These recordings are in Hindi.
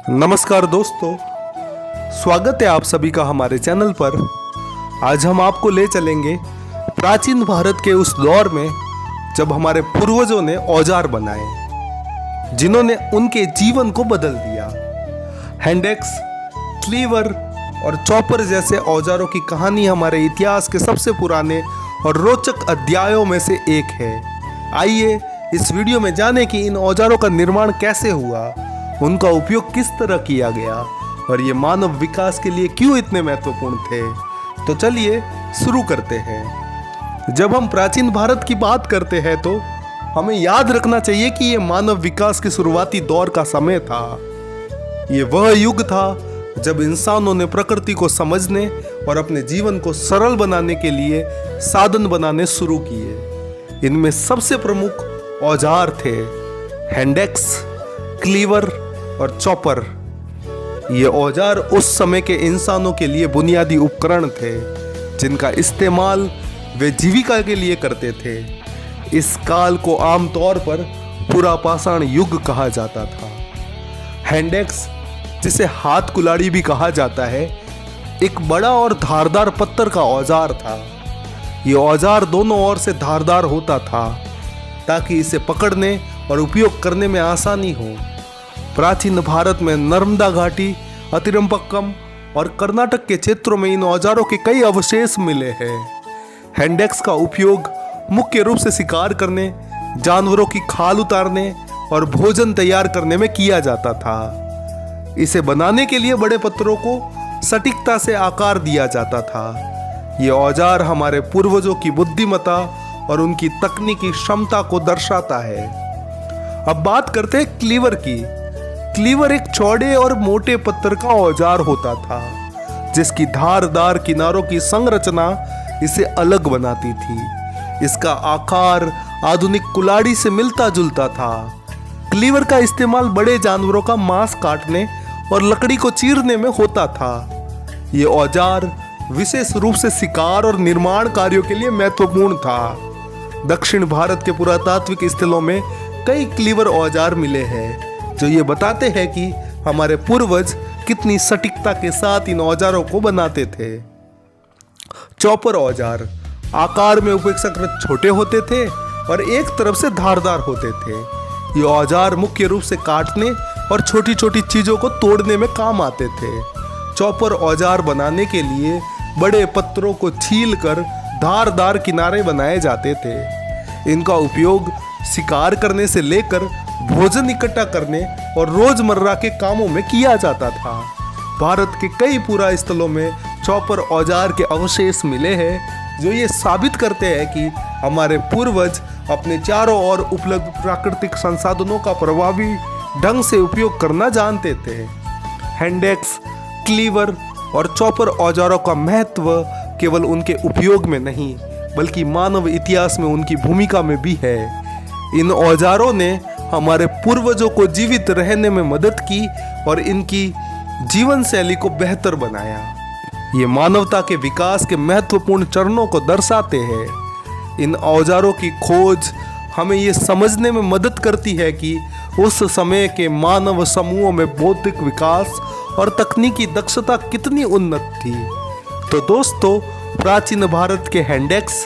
नमस्कार दोस्तों, स्वागत है आप सभी का हमारे चैनल पर। आज हम आपको ले चलेंगे प्राचीन भारत के उस दौर में जब हमारे पूर्वजों ने औजार बनाए जिन्होंने उनके जीवन को बदल दिया। हैंडेक्स, क्लीवर और चॉपर जैसे औजारों की कहानी हमारे इतिहास के सबसे पुराने और रोचक अध्यायों में से एक है। आइए इस वीडियो में जानें कि इन औजारों का निर्माण कैसे हुआ, उनका उपयोग किस तरह किया गया और ये मानव विकास के लिए क्यों इतने महत्वपूर्ण थे। तो चलिए शुरू करते हैं। जब हम प्राचीन भारत की बात करते हैं तो हमें याद रखना चाहिए कि ये मानव विकास के शुरुआती दौर का समय था। ये वह युग था जब इंसानों ने प्रकृति को समझने और अपने जीवन को सरल बनाने के लिए साधन बनाने शुरू किए। इनमें सबसे प्रमुख औजार थे हैंडेक्स, क्लीवर और चॉपर। ये औजार उस समय के इंसानों के लिए बुनियादी उपकरण थे जिनका इस्तेमाल वे जीविका के लिए करते थे। इस काल को आमतौर पर पुरापाषाण युग कहा जाता था। हैंडेक्स, जिसे हाथ कुल्हाड़ी भी कहा जाता है, एक बड़ा और धारदार पत्थर का औजार था। ये औजार दोनों ओर से धारदार होता था ताकि इसे पकड़ने और उपयोग करने में आसानी हो। प्राचीन भारत में नर्मदा घाटी, अतिरंपक्कम और कर्नाटक के क्षेत्रों में इन औजारों के कई अवशेष मिले हैं। हैंडेक्स का उपयोग मुख्य रूप से शिकार करने, जानवरों की खाल उतारने और भोजन तैयार करने में किया जाता था। इसे बनाने के लिए बड़े पत्थरों को सटीकता से आकार दिया जाता था। ये औजार हमारे पूर्वजों की बुद्धिमत्ता और उनकी तकनीकी क्षमता को दर्शाता है। अब बात करते हैं क्लीवर की। क्लीवर एक चौड़े और मोटे पत्थर का औजार होता था जिसकी धारदार किनारों की संरचना इसे अलग बनाती थी। इसका आकार आधुनिक कुल्हाड़ी से मिलता जुलता था। क्लीवर का इस्तेमाल बड़े जानवरों का मांस काटने और लकड़ी को चीरने में होता था। ये औजार विशेष रूप से शिकार और निर्माण कार्यों के लिए महत्वपूर्ण था। दक्षिण भारत के पुरातात्विक स्थलों में कई क्लीवर औजार मिले हैं जो ये बताते हैं कि हमारे पूर्वज कितनी सटीकता के साथ इन औजारों को बनाते थे। चॉपर औजार आकार में अपेक्षाकृत छोटे होते थे और एक तरफ से धारदार होते थे। ये औजार मुख्य रूप से काटने और छोटी छोटी चीजों को तोड़ने में काम आते थे। चॉपर औजार बनाने के लिए बड़े पत्थरों को छीलकर धारदार किनारे बनाए जाते थे। इनका उपयोग शिकार करने से लेकर भोजन इकट्ठा करने और रोजमर्रा के कामों में किया जाता था। भारत के कई पुरा स्थलों में चॉपर औजार के अवशेष मिले हैं जो ये साबित करते हैं कि हमारे पूर्वज अपने चारों ओर उपलब्ध प्राकृतिक संसाधनों का प्रभावी ढंग से उपयोग करना जानते थे। हैंडेक्स, क्लीवर और चॉपर औजारों का महत्व केवल उनके उपयोग में नहीं बल्कि मानव इतिहास में उनकी भूमिका में भी है। इन औजारों ने हमारे पूर्वजों को जीवित रहने में मदद की और इनकी जीवन शैली को बेहतर बनाया। ये मानवता के विकास के महत्वपूर्ण चरणों को दर्शाते हैं। इन औजारों की खोज हमें ये समझने में मदद करती है कि उस समय के मानव समूहों में बौद्धिक विकास और तकनीकी दक्षता कितनी उन्नत थी। तो दोस्तों, प्राचीन भारत के हैंडेक्स,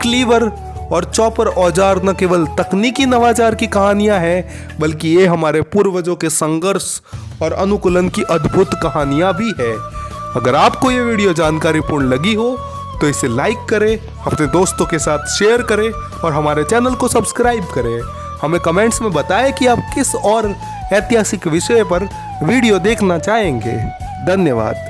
क्लीवर और चॉपर औजार न केवल तकनीकी नवाचार की कहानियां हैं बल्कि ये हमारे पूर्वजों के संघर्ष और अनुकूलन की अद्भुत कहानियां भी है। अगर आपको ये वीडियो जानकारीपूर्ण लगी हो तो इसे लाइक करें, अपने दोस्तों के साथ शेयर करें और हमारे चैनल को सब्सक्राइब करें। हमें कमेंट्स में बताएं कि आप किस और ऐतिहासिक विषय पर वीडियो देखना चाहेंगे। धन्यवाद।